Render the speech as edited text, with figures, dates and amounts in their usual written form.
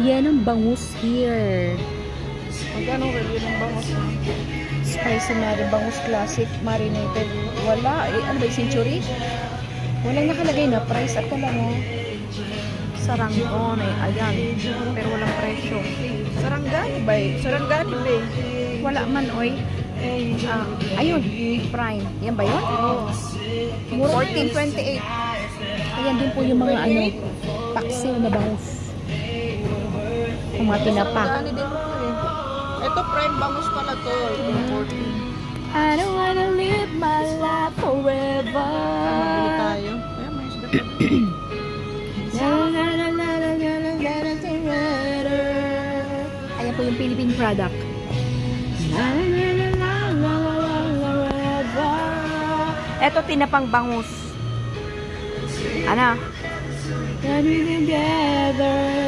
rellenong bangus here. Magkano rellenong bangus? Spicy bangus classic marinated. Wala eh. Ano ba yung century? Walang nakalagay na price. At lang oh. Sarangone. Ayan. Pero walang presyo. Sarangani ba eh? Sarangani ba eh? Wala man oy. Ayun. Prime. Yan ba yun? 14.28. Ayan din po yung mga ano. Paksiw na bangus. Yung mga tinapa. Sarangani din po eh. Ito prime bangus pala to. 14. I don't wanna live my life forever. Mabili tayo. Kaya may isda pa. Ayan po yung Philippine product. Eto tinapang bangus. Ano? Together.